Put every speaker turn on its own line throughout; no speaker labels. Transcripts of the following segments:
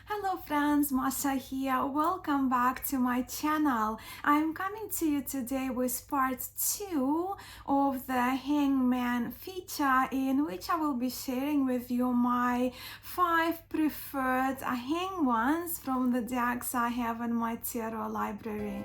Hello friends, Mascha here. Welcome back to my channel. I'm coming to you today with part 2 of the Hangman feature, in which I will be sharing with you my 5 preferred hang ones from the decks I have in my Teror library.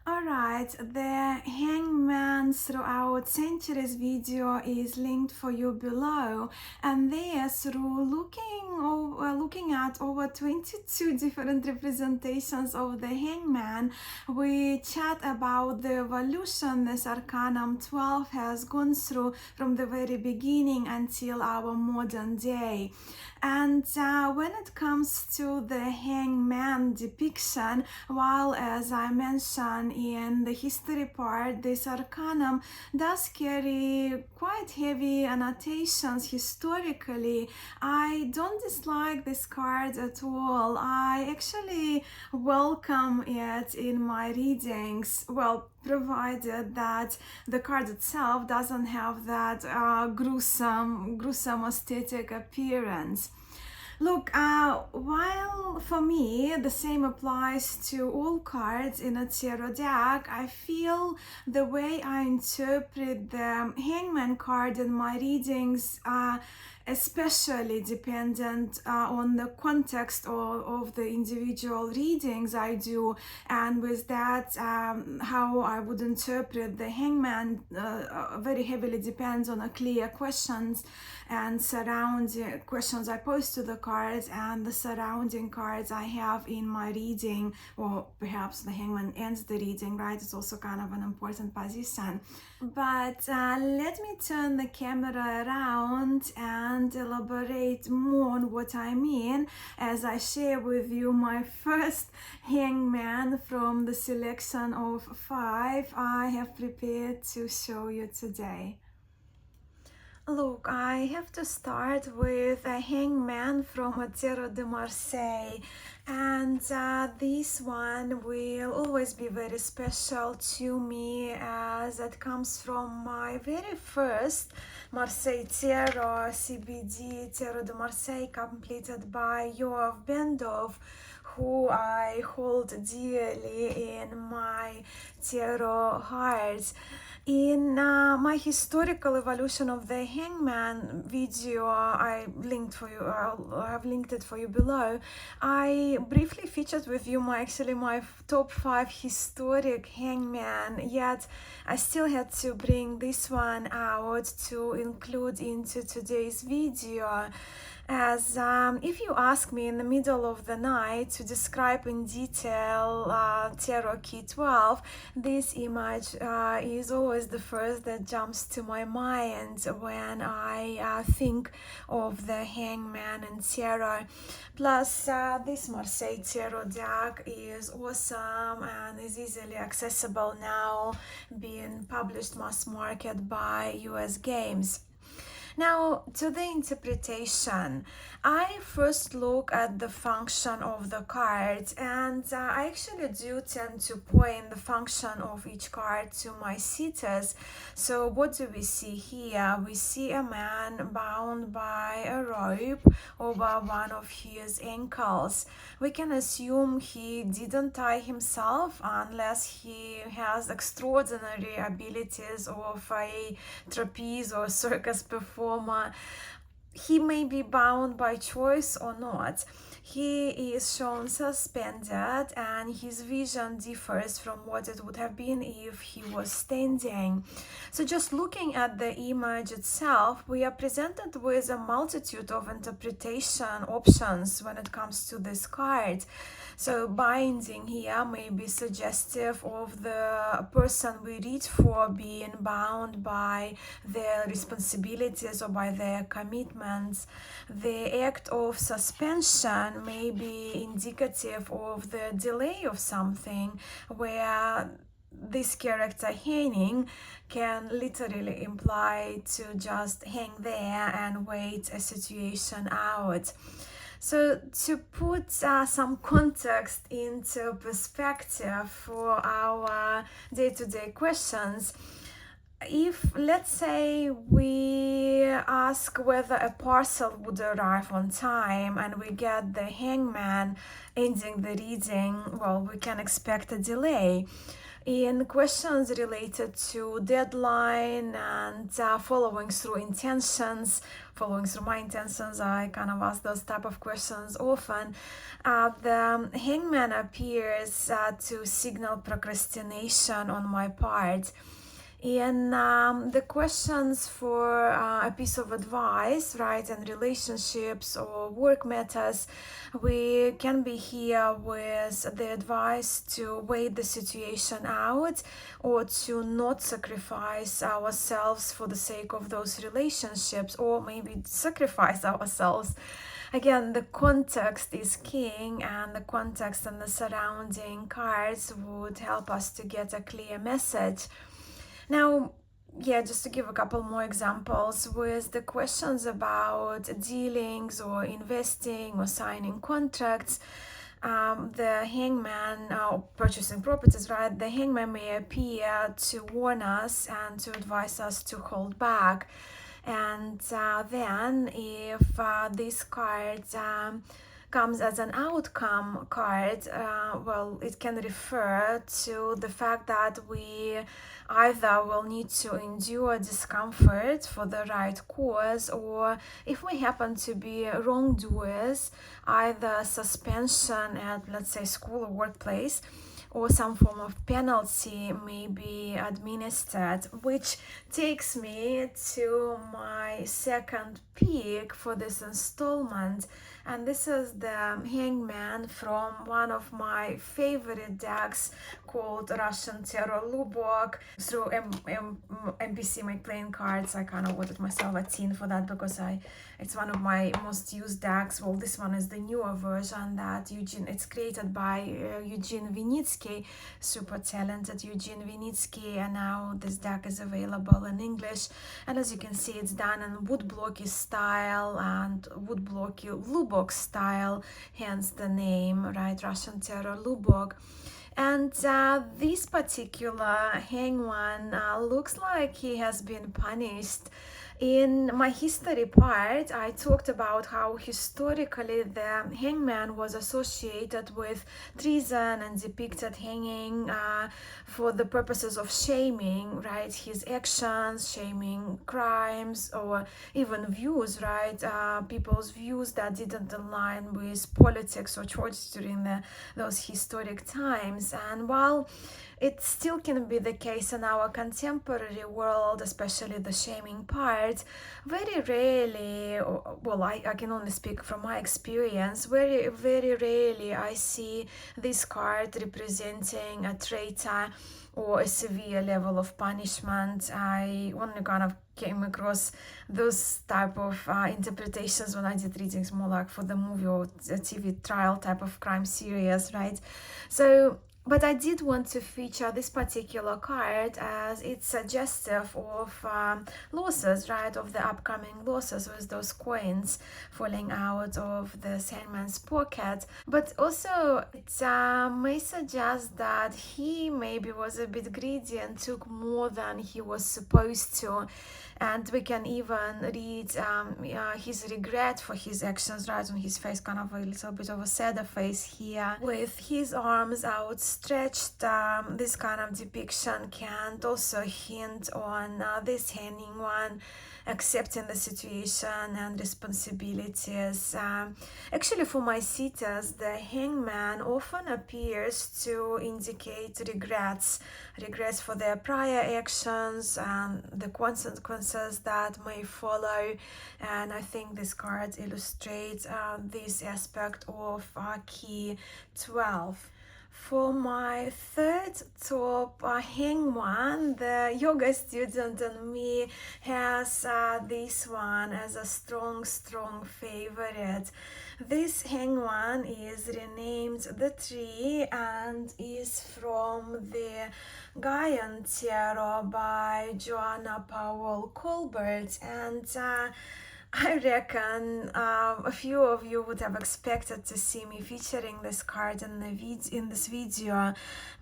Alright, the Hangman Throughout Centuries video is linked for you below, and there, through looking at over 22 different representations of the Hangman, we chat about the evolution this Arcanum 12 has gone through from the very beginning until our modern day. And when it comes to the Hangman depiction, while as I mentioned in the history part, this Arcanum does carry quite heavy annotations historically, I don't dislike this card at all. I actually welcome it in my readings, well, provided that the card itself doesn't have that gruesome aesthetic appearance. Look, while for me the same applies to all cards in a tarot deck, I feel the way I interpret the Hangman card in my readings especially dependent on the context of the individual readings I do, and with that how I would interpret the Hangman very heavily depends on a clear questions and surrounding questions I pose to the cards and the surrounding cards I have in my reading, or perhaps the Hangman ends the reading, right? It's also kind of an important position. But let me turn the camera around and elaborate more on what I mean as I share with you my first Hangman from the selection of 5 I have prepared to show you today. Look, I have to start with a Hangman from a Teror de Marseille, and this one will always be very special to me as it comes from my very first Marseille Terror CBD Teror de Marseille, completed by Yoav Bendov, who I hold dearly in my tarot heart. In my historical evolution of the Hangman video, I have linked it for you below. I briefly featured with you my top 5 historic Hangman, yet I still had to bring this one out to include into today's video. As if you ask me in the middle of the night to describe in detail Tarot Key 12, this image is always the first that jumps to my mind when I think of the Hangman and Tarot. Plus, this Marseille Tarot deck is awesome and is easily accessible now, being published mass market by US Games. Now, to the interpretation, I first look at the function of the card, and I actually do tend to point the function of each card to my sitters. So what do we see here? We see a man bound by a rope over one of his ankles. We can assume he didn't tie himself unless he has extraordinary abilities of a trapeze or circus performer. He may be bound by choice or not. He is shown suspended, and his vision differs from what it would have been if he was standing. So just looking at the image itself, we are presented with a multitude of interpretation options when it comes to this card. So binding here may be suggestive of the person we read for being bound by their responsibilities or by their commitments. The act of suspension may be indicative of the delay of something, where this character hanging can literally imply to just hang there and wait a situation out. So to put some context into perspective for our day-to-day questions, if, let's say, we ask whether a parcel would arrive on time and we get the hangman ending the reading, well, we can expect a delay. In questions related to deadline and following through my intentions, I kind of ask those type of questions often. The hangman appears to signal procrastination on my part. In the questions for a piece of advice, right, in relationships or work matters, we can be here with the advice to wait the situation out or to not sacrifice ourselves for the sake of those relationships, or maybe sacrifice ourselves. Again, the context is king, and the context and the surrounding cards would help us to get a clear message. Now, just to give a couple more examples, with the questions about dealings or investing or signing contracts, the hangman, purchasing properties, right? The hangman may appear to warn us and to advise us to hold back. And then, if this card comes as an outcome card, well, it can refer to the fact that we either will need to endure discomfort for the right cause, or if we happen to be wrongdoers, either suspension at, let's say, school or workplace, or some form of penalty may be administered, which takes me to my second pick for this installment. And this is the hangman from one of my favorite decks called Russian Terror Lubok. Through NPC My Playing Cards, I kind of ordered myself a tin for that because it's one of my most used decks. Well, this one is the newer version that it's created by Eugene Vinitsky, super talented Eugene Vinitsky, and now this deck is available in English. And as you can see, it's done in woodblocky style and woodblocky Lubok style, hence the name, right? Russian Terror Lubok. And this particular hangman looks like he has been punished. In my history part, I talked about how historically the hangman was associated with treason and depicted hanging for the purposes of shaming, right, his actions, shaming crimes, or even views, right, people's views that didn't align with politics or choice during those historic times. And while it still can be the case in our contemporary world, especially the shaming part, very rarely, well, I can only speak from my experience, very, very rarely I see this card representing a traitor or a severe level of punishment. I only kind of came across those type of interpretations when I did readings more like for the movie or TV trial type of crime series, right? So, but I did want to feature this particular card as it's suggestive of losses, right, of the upcoming losses with those coins falling out of the Sandman's pocket. But also it may suggest that he maybe was a bit greedy and took more than he was supposed to. And we can even read his regret for his actions, right, on his face, kind of a little bit of a sadder face here, with his arms outstretched. This kind of depiction can also hint on this hanging one accepting the situation and responsibilities. Actually, for my sitters, the hangman often appears to indicate regrets for their prior actions and the consequences that may follow. And I think this card illustrates this aspect of key 12. For my third top hangman, the yoga student in me has this one as a strong favorite. This hangman is renamed the tree and is from the Gaian Terror by Joanna Powell Colbert. And I reckon a few of you would have expected to see me featuring this card in this video,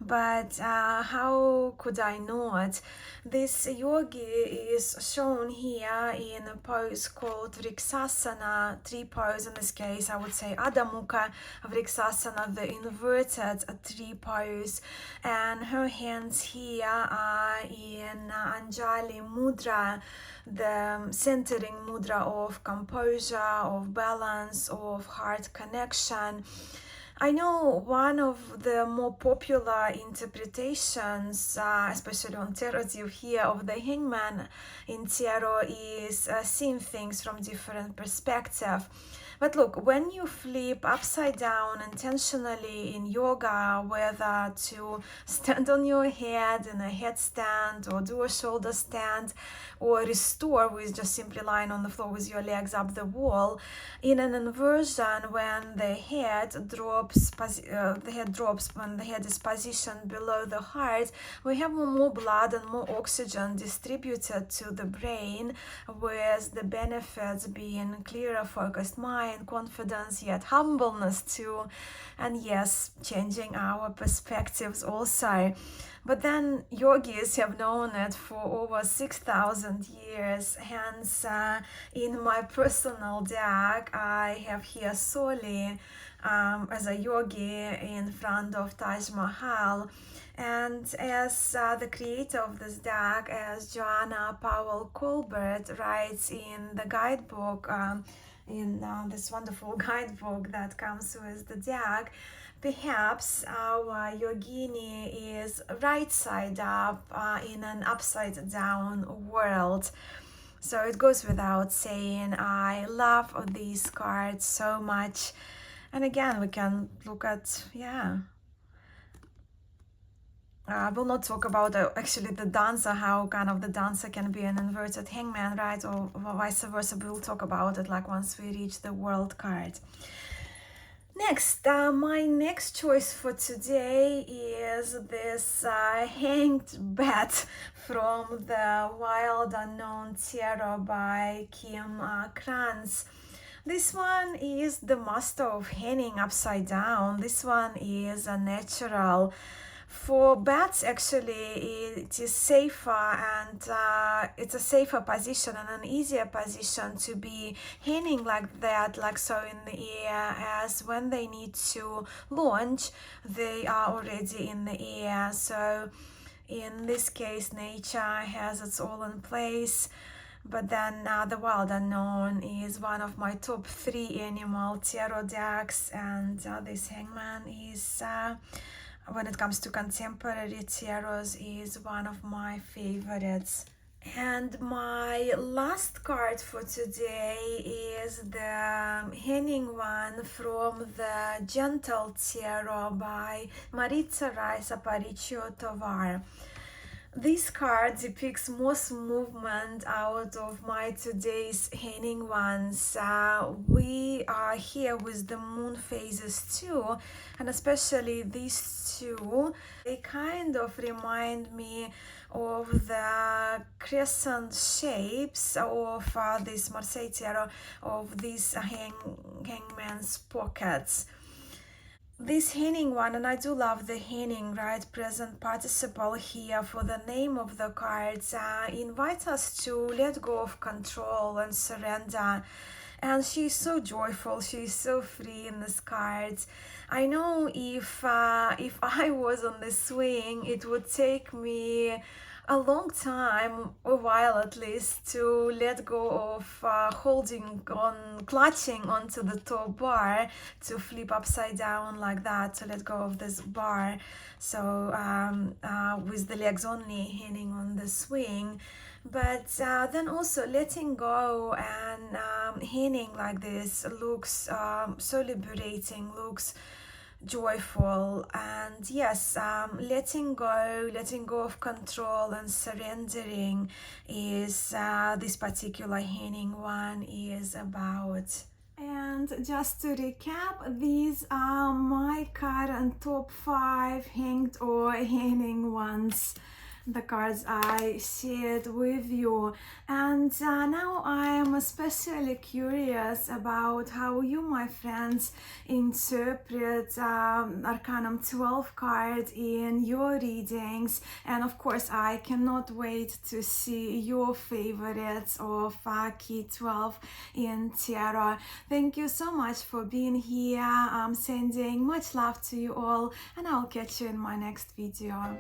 but how could I not? This yogi is shown here in a pose called Vriksasana, tree pose in this case. I would say Adho Mukha Vriksasana, the inverted tree pose, and her hands here are in Anjali Mudra, the centering mudra of composure, of balance, of heart connection. I know one of the more popular interpretations, especially on Teror, you hear of the hangman in Teror, is seeing things from different perspectives. But look, when you flip upside down intentionally in yoga, whether to stand on your head in a headstand or do a shoulder stand or restore with just simply lying on the floor with your legs up the wall, in an inversion when the head drops when the head is positioned below the heart, we have more blood and more oxygen distributed to the brain, with the benefits being clearer focused mind, confidence, yet humbleness too, and yes, changing our perspectives also. But then yogis have known it for over 6,000 years. Hence, in my personal deck, I have here Soli as a yogi in front of Taj Mahal. And as the creator of this deck, as Joanna Powell Colbert writes in the guidebook, in this wonderful guidebook that comes with the deck, perhaps our yogini is right side up in an upside down world. So it goes without saying, I love these cards so much. And again, we can look at, I will not talk about actually the dancer, how kind of the dancer can be an inverted hangman, right? Or vice versa. We'll talk about it like once we reach the world card. Next, my next choice for today is this hanged bat from the Wild Unknown Terror by Kim Krantz. This one is the master of hanging upside down. This one is a natural. For bats, actually, it is safer and it's a safer position and an easier position to be hanging like that, like so in the air, as when they need to launch, they are already in the air. So in this case, nature has its all in place. But then the Wild Unknown is one of my top 3 animal tarot decks, and this hangman is when it comes to contemporary tarots, is one of my favorites. And my last card for today is the hanging one from the Gentle Tarot by Maritza Rice Aparicio Tovar. This card depicts most movement out of my today's hanging ones. We are here with the moon phases too, and especially these two. They kind of remind me of the crescent shapes of this Marseille Tarot, of these hangman's pockets. This hanging one, and I do love the hanging, right, present participle here for the name of the cards, invite us to let go of control and surrender. And she's so joyful, she's so free in this card. I know if I was on the swing, it would take me a long time, a while at least, to let go of holding on, clutching onto the top bar to flip upside down like that, to let go of this bar. So with the legs only hanging on the swing. But then also letting go and hanging like this looks so liberating, looks joyful. And yes, letting go of control and surrendering is this particular hanging one is about. And just to recap, these are my current top 5 hanged or hanging ones. the cards I shared with you. And now I am especially curious about how you, my friends, interpret Arcanum 12 card in your readings. And of course, I cannot wait to see your favorites of Key 12 in Teror. Thank you so much for being here. I'm sending much love to you all, and I'll catch you in my next video.